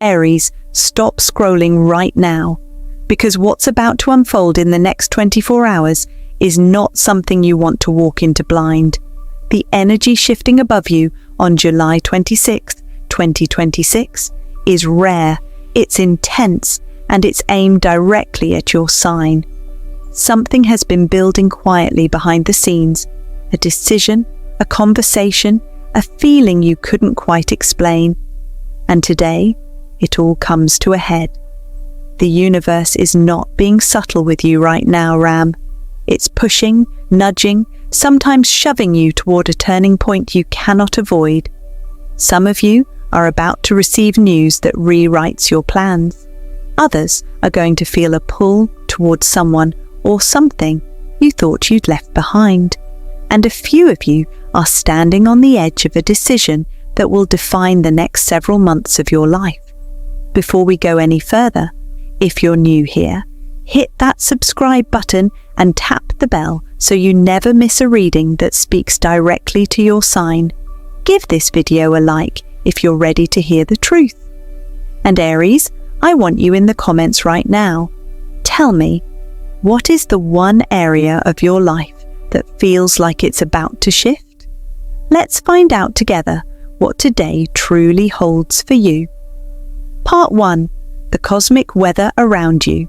Aries, stop scrolling right now, because what's about to unfold in the next 24 hours is not something you want to walk into blind. The energy shifting above you on July 26th, 2026 is rare, it's intense, and it's aimed directly at your sign. Something has been building quietly behind the scenes, a decision, a conversation, a feeling you couldn't quite explain. And today, it all comes to a head. The universe is not being subtle with you right now, Ram. It's pushing, nudging, sometimes shoving you toward a turning point you cannot avoid. Some of you are about to receive news that rewrites your plans. Others are going to feel a pull towards someone or something you thought you'd left behind. And a few of you are standing on the edge of a decision that will define the next several months of your life. Before we go any further, if you're new here, hit that subscribe button and tap the bell so you never miss a reading that speaks directly to your sign. Give this video a like if you're ready to hear the truth. And Aries, I want you in the comments right now. Tell me, what is the one area of your life that feels like it's about to shift? Let's find out together what today truly holds for you. Part 1. The cosmic weather around you.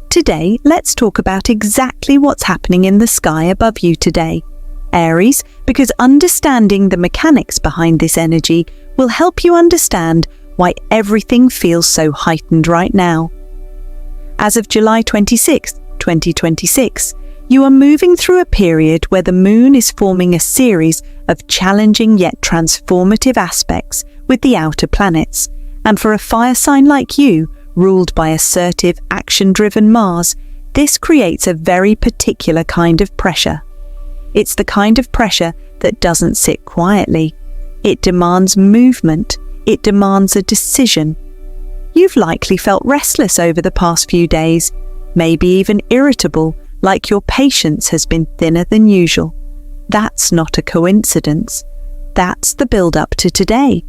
Today, let's talk about exactly what's happening in the sky above you today, Aries, because understanding the mechanics behind this energy will help you understand why everything feels so heightened right now. As of July 26, 2026, you are moving through a period where the moon is forming a series of challenging yet transformative aspects with the outer planets. And for a fire sign like you, ruled by assertive, action-driven Mars, this creates a very particular kind of pressure. It's the kind of pressure that doesn't sit quietly. It demands movement. It demands a decision. You've likely felt restless over the past few days, maybe even irritable, like your patience has been thinner than usual. That's not a coincidence. That's the build-up to today.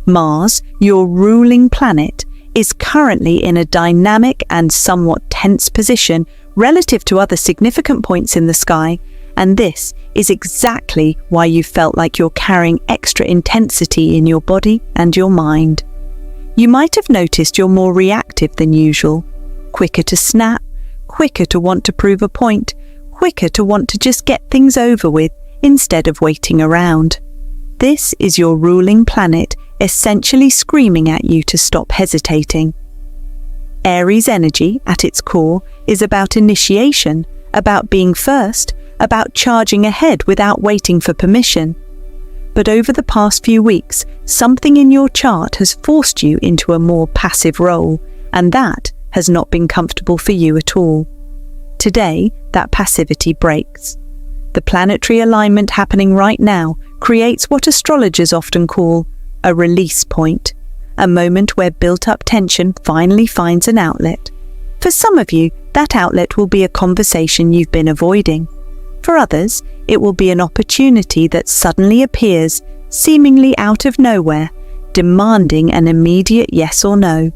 Mars, your ruling planet, is currently in a dynamic and somewhat tense position relative to other significant points in the sky, and this is exactly why you felt like you're carrying extra intensity in your body and your mind. You might have noticed you're more reactive than usual, quicker to snap, quicker to want to prove a point, quicker to want to just get things over with instead of waiting around. This is your ruling planet essentially screaming at you to stop hesitating. Aries energy, at its core, is about initiation, about being first, about charging ahead without waiting for permission. But over the past few weeks, something in your chart has forced you into a more passive role, and that has not been comfortable for you at all. Today, that passivity breaks. The planetary alignment happening right now creates what astrologers often call a release point, a moment where built-up tension finally finds an outlet. For some of you, that outlet will be a conversation you've been avoiding. For others, it will be an opportunity that suddenly appears, seemingly out of nowhere, demanding an immediate yes or no.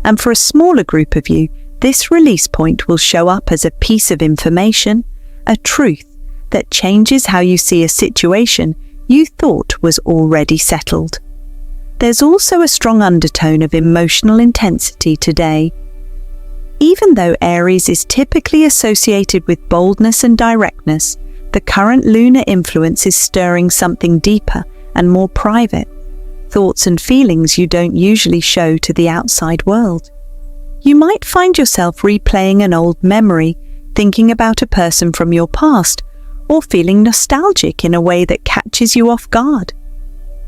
And for a smaller group of you, this release point will show up as a piece of information, a truth that changes how you see a situation you thought was already settled. There's also a strong undertone of emotional intensity today. Even though Aries is typically associated with boldness and directness, the current lunar influence is stirring something deeper and more private, thoughts and feelings you don't usually show to the outside world. You might find yourself replaying an old memory, thinking about a person from your past, or feeling nostalgic in a way that catches you off guard.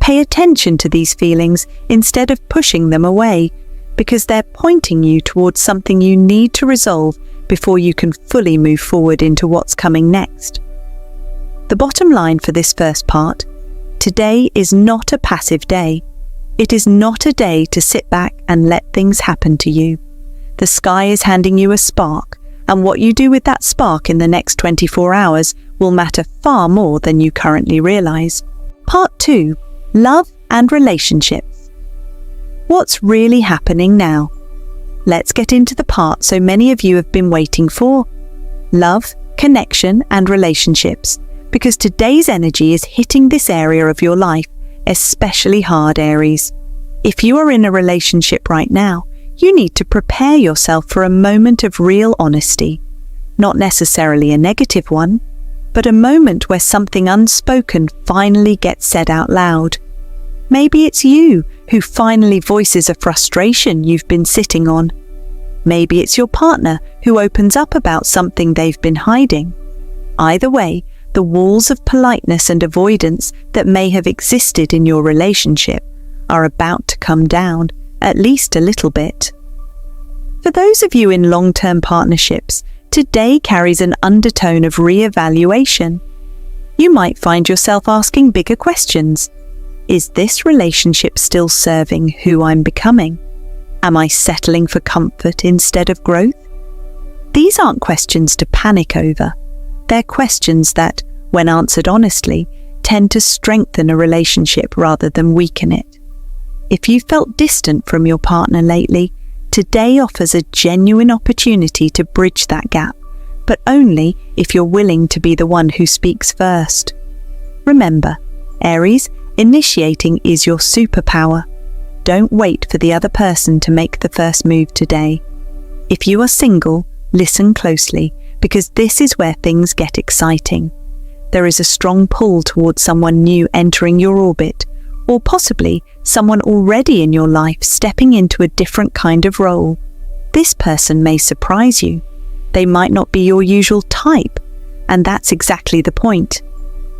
Pay attention to these feelings instead of pushing them away, because they're pointing you towards something you need to resolve before you can fully move forward into what's coming next. The bottom line for this first part: today is not a passive day. It is not a day to sit back and let things happen to you. The sky is handing you a spark, and what you do with that spark in the next 24 hours will matter far more than you currently realize. Part 2. Love and relationships. What's really happening now? Let's get into the part so many of you have been waiting for. Love, connection, and relationships. Because today's energy is hitting this area of your life especially hard, Aries. If you are in a relationship right now, you need to prepare yourself for a moment of real honesty. Not necessarily a negative one, but a moment where something unspoken finally gets said out loud. Maybe it's you who finally voices a frustration you've been sitting on. Maybe it's your partner who opens up about something they've been hiding. Either way, the walls of politeness and avoidance that may have existed in your relationship are about to come down, at least a little bit. For those of you in long-term partnerships, today carries an undertone of re-evaluation. You might find yourself asking bigger questions. Is this relationship still serving who I'm becoming? Am I settling for comfort instead of growth? These aren't questions to panic over. They're questions that, when answered honestly, tend to strengthen a relationship rather than weaken it. If you felt distant from your partner lately, today offers a genuine opportunity to bridge that gap, but only if you're willing to be the one who speaks first. Remember, Aries, initiating is your superpower. Don't wait for the other person to make the first move today. If you are single, listen closely, because this is where things get exciting. There is a strong pull towards someone new entering your orbit, or possibly someone already in your life stepping into a different kind of role. This person may surprise you. They might not be your usual type, and that's exactly the point.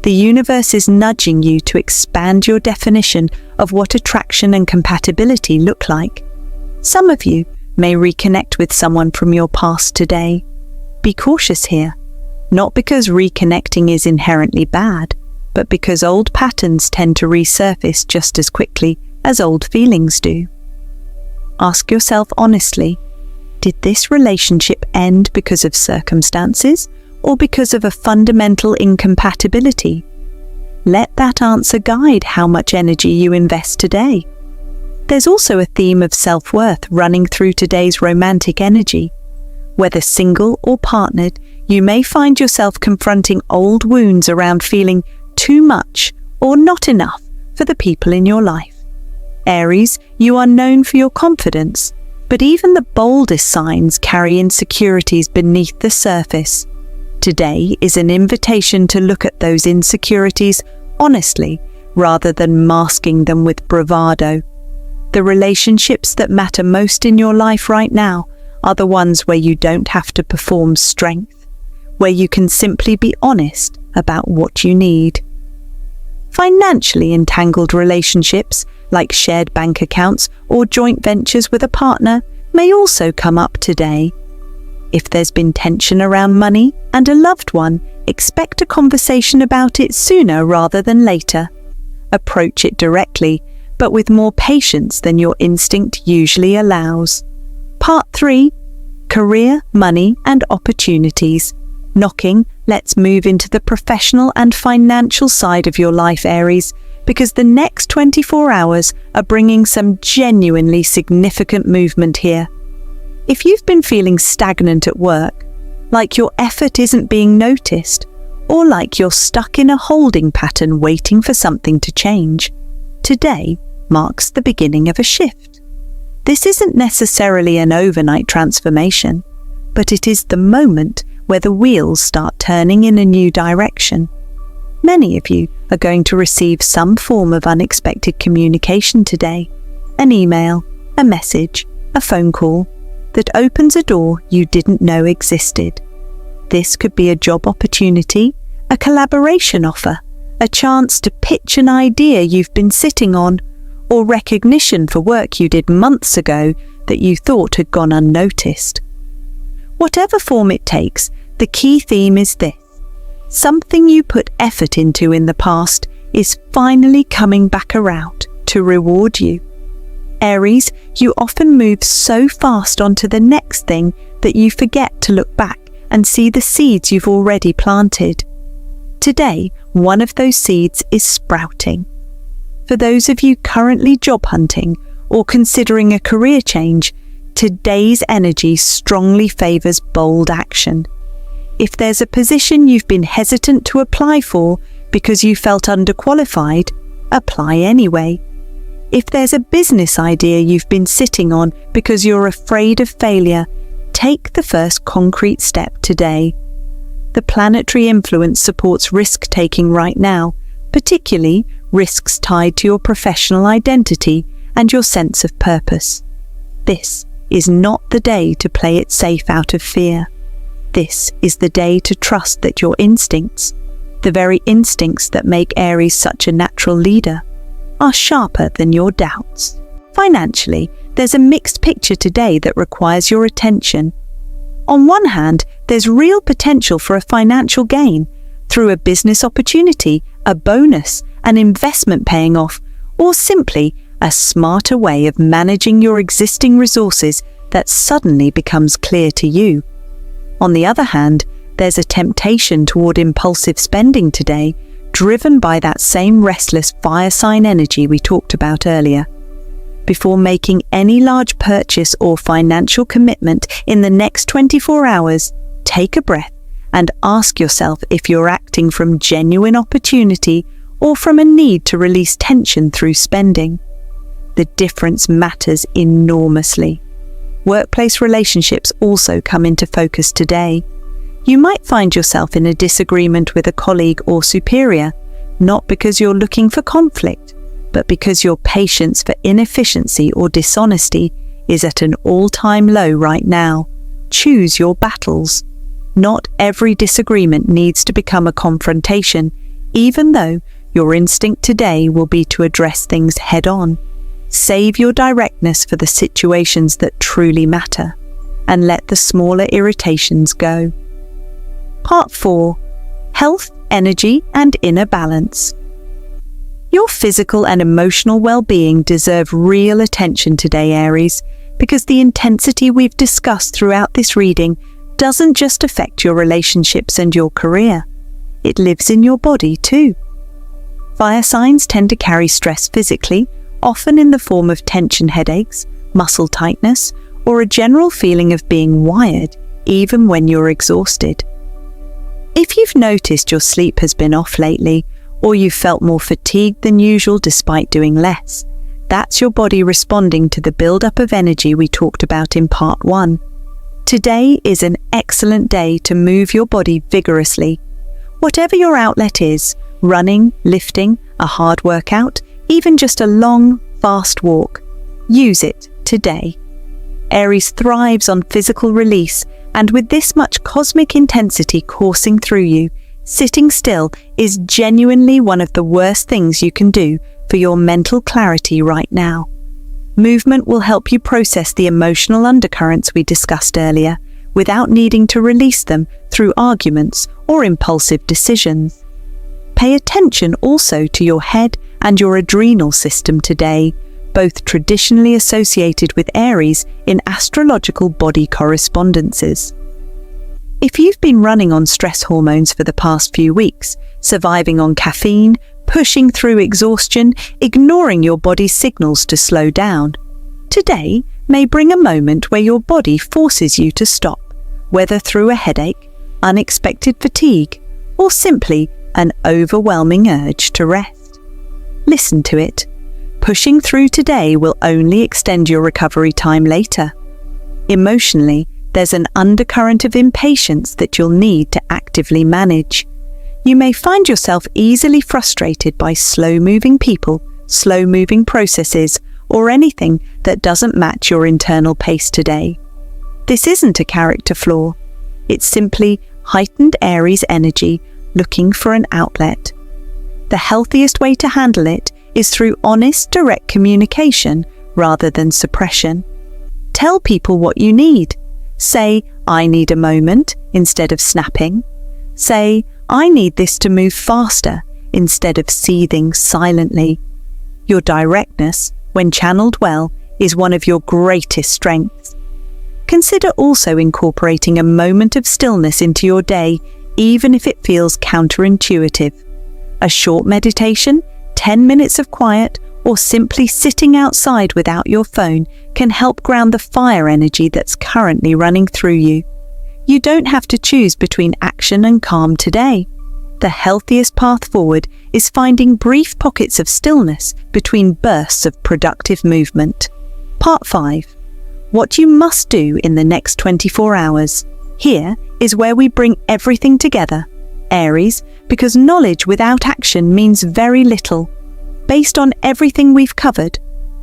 The universe is nudging you to expand your definition of what attraction and compatibility look like. Some of you may reconnect with someone from your past today. Be cautious here, not because reconnecting is inherently bad, but because old patterns tend to resurface just as quickly as old feelings do. Ask yourself honestly, did this relationship end because of circumstances or because of a fundamental incompatibility? Let that answer guide how much energy you invest today. There's also a theme of self-worth running through today's romantic energy. Whether single or partnered, you may find yourself confronting old wounds around feeling too much or not enough for the people in your life. Aries, you are known for your confidence, but even the boldest signs carry insecurities beneath the surface. Today is an invitation to look at those insecurities honestly, rather than masking them with bravado. The relationships that matter most in your life right now are the ones where you don't have to perform strength, where you can simply be honest about what you need. Financially entangled relationships, like shared bank accounts or joint ventures with a partner, may also come up today. If there's been tension around money and a loved one, expect a conversation about it sooner rather than later. Approach it directly, but with more patience than your instinct usually allows. Part 3. Career, money, and opportunities. Knocking, let's move into the professional and financial side of your life, Aries, because the next 24 hours are bringing some genuinely significant movement here. If you've been feeling stagnant at work, like your effort isn't being noticed, or like you're stuck in a holding pattern waiting for something to change, today marks the beginning of a shift. This isn't necessarily an overnight transformation, but it is the moment where the wheels start turning in a new direction. Many of you are going to receive some form of unexpected communication today, an email, a message, a phone call, that opens a door you didn't know existed. This could be a job opportunity, a collaboration offer, a chance to pitch an idea you've been sitting on, or recognition for work you did months ago that you thought had gone unnoticed. Whatever form it takes, the key theme is this: something you put effort into in the past is finally coming back around to reward you. Aries, you often move so fast onto the next thing that you forget to look back and see the seeds you've already planted. Today, one of those seeds is sprouting. For those of you currently job hunting or considering a career change, today's energy strongly favors bold action. If there's a position you've been hesitant to apply for because you felt underqualified, apply anyway. If there's a business idea you've been sitting on because you're afraid of failure, take the first concrete step today. The planetary influence supports risk-taking right now, particularly risks tied to your professional identity and your sense of purpose. This is not the day to play it safe out of fear. This is the day to trust that your instincts, the very instincts that make Aries such a natural leader, are sharper than your doubts. Financially, there's a mixed picture today that requires your attention. On one hand, there's real potential for a financial gain through a business opportunity, a bonus, an investment paying off, or simply a smarter way of managing your existing resources that suddenly becomes clear to you. On the other hand, there's a temptation toward impulsive spending today, driven by that same restless fire sign energy we talked about earlier. Before making any large purchase or financial commitment in the next 24 hours, take a breath and ask yourself if you're acting from genuine opportunity or from a need to release tension through spending. The difference matters enormously. Workplace relationships also come into focus today. You might find yourself in a disagreement with a colleague or superior, not because you're looking for conflict, but because your patience for inefficiency or dishonesty is at an all-time low right now. Choose your battles. Not every disagreement needs to become a confrontation, even though your instinct today will be to address things head-on. Save your directness for the situations that truly matter, and let the smaller irritations go. Part 4. Health, Energy, and Inner Balance. Your physical and emotional well-being deserve real attention today, Aries, because the intensity we've discussed throughout this reading doesn't just affect your relationships and your career. It lives in your body too. Fire signs tend to carry stress physically, often in the form of tension headaches, muscle tightness, or a general feeling of being wired, even when you're exhausted. If you've noticed your sleep has been off lately, or you've felt more fatigued than usual despite doing less, that's your body responding to the buildup of energy we talked about in Part 1. Today is an excellent day to move your body vigorously. Whatever your outlet is, running, lifting, a hard workout, even just a long, fast walk, use it today. Aries thrives on physical release, and with this much cosmic intensity coursing through you, sitting still is genuinely one of the worst things you can do for your mental clarity right now. Movement will help you process the emotional undercurrents we discussed earlier, without needing to release them through arguments or impulsive decisions. Pay attention also to your head and your adrenal system today, both traditionally associated with Aries in astrological body correspondences. If you've been running on stress hormones for the past few weeks, surviving on caffeine, pushing through exhaustion, ignoring your body's signals to slow down, today may bring a moment where your body forces you to stop, whether through a headache, unexpected fatigue, or simply an overwhelming urge to rest. Listen to it. Pushing through today will only extend your recovery time later. Emotionally, there's an undercurrent of impatience that you'll need to actively manage. You may find yourself easily frustrated by slow-moving people, slow-moving processes, or anything that doesn't match your internal pace today. This isn't a character flaw. It's simply heightened Aries energy looking for an outlet. The healthiest way to handle it is through honest, direct communication rather than suppression. Tell people what you need. Say, "I need a moment," instead of snapping. Say, "I need this to move faster," instead of seething silently. Your directness, when channeled well, is one of your greatest strengths. Consider also incorporating a moment of stillness into your day, even if it feels counterintuitive. A short meditation, 10 minutes of quiet, or simply sitting outside without your phone can help ground the fire energy that's currently running through you. You don't have to choose between action and calm today. The healthiest path forward is finding brief pockets of stillness between bursts of productive movement. Part 5. What you must do in the next 24 hours. Here is where we bring everything together. Aries, because knowledge without action means very little. Based on everything we've covered,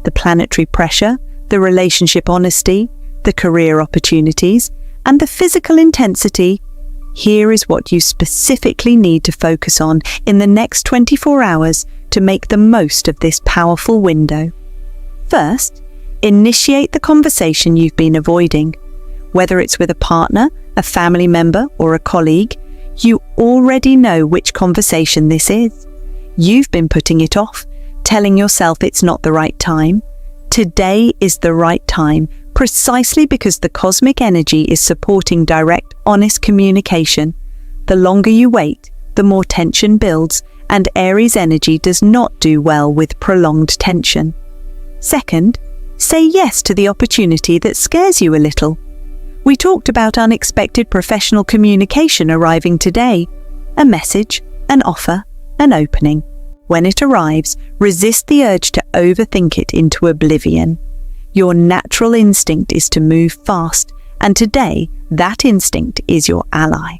the planetary pressure, the relationship honesty, the career opportunities, and the physical intensity, here is what you specifically need to focus on in the next 24 hours to make the most of this powerful window. First, initiate the conversation you've been avoiding. Whether it's with a partner, a family member, or a colleague, you already know which conversation this is. You've been putting it off, telling yourself it's not the right time. Today is the right time, precisely because the cosmic energy is supporting direct, honest communication. The longer you wait, the more tension builds, and Aries energy does not do well with prolonged tension. Second, say yes to the opportunity that scares you a little. We talked about unexpected professional communication arriving today. A message, an offer, an opening. When it arrives, resist the urge to overthink it into oblivion. Your natural instinct is to move fast, and today, that instinct is your ally.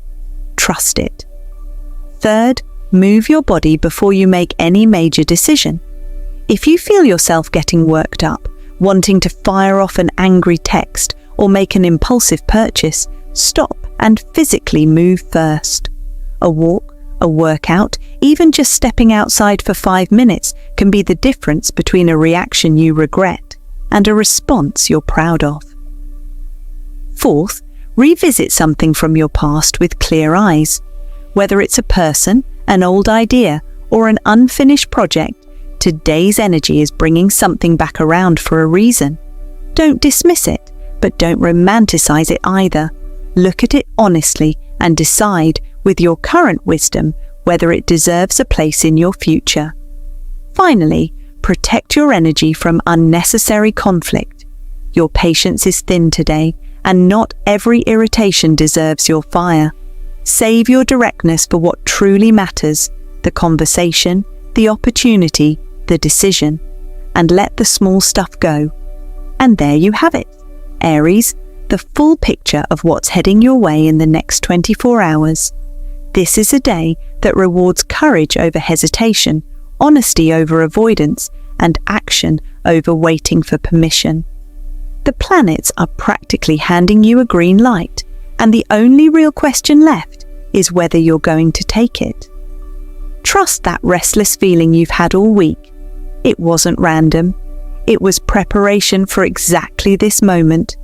Trust it. Third, move your body before you make any major decision. If you feel yourself getting worked up, wanting to fire off an angry text or make an impulsive purchase, stop and physically move first. A walk, a workout, even just stepping outside for 5 minutes can be the difference between a reaction you regret and a response you're proud of. Fourth, revisit something from your past with clear eyes. Whether it's a person, an old idea, or an unfinished project, today's energy is bringing something back around for a reason. Don't dismiss it, but don't romanticize it either. Look at it honestly and decide, with your current wisdom, whether it deserves a place in your future. Finally, protect your energy from unnecessary conflict. Your patience is thin today, and not every irritation deserves your fire. Save your directness for what truly matters, the conversation, the opportunity, the decision, and let the small stuff go. And there you have it, Aries, the full picture of what's heading your way in the next 24 hours. This is a day that rewards courage over hesitation, honesty over avoidance, and action over waiting for permission. The planets are practically handing you a green light, and the only real question left is whether you're going to take it. Trust that restless feeling you've had all week. It wasn't random. It was preparation for exactly this moment.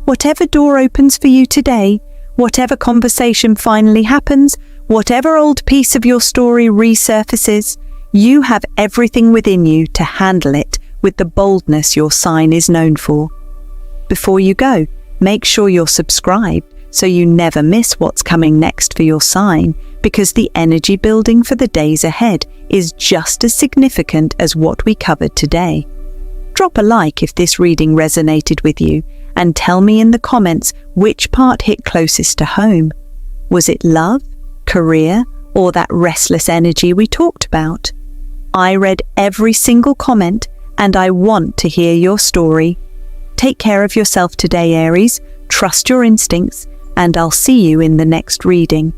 Whatever door opens for you today, whatever conversation finally happens, whatever old piece of your story resurfaces, you have everything within you to handle it with the boldness your sign is known for. Before you go, make sure you're subscribed so you never miss what's coming next for your sign, because the energy building for the days ahead is just as significant as what we covered today. Drop a like if this reading resonated with you, and tell me in the comments which part hit closest to home. Was it love, career, or that restless energy we talked about? I read every single comment, and I want to hear your story. Take care of yourself today, Aries. Trust your instincts, and I'll see you in the next reading.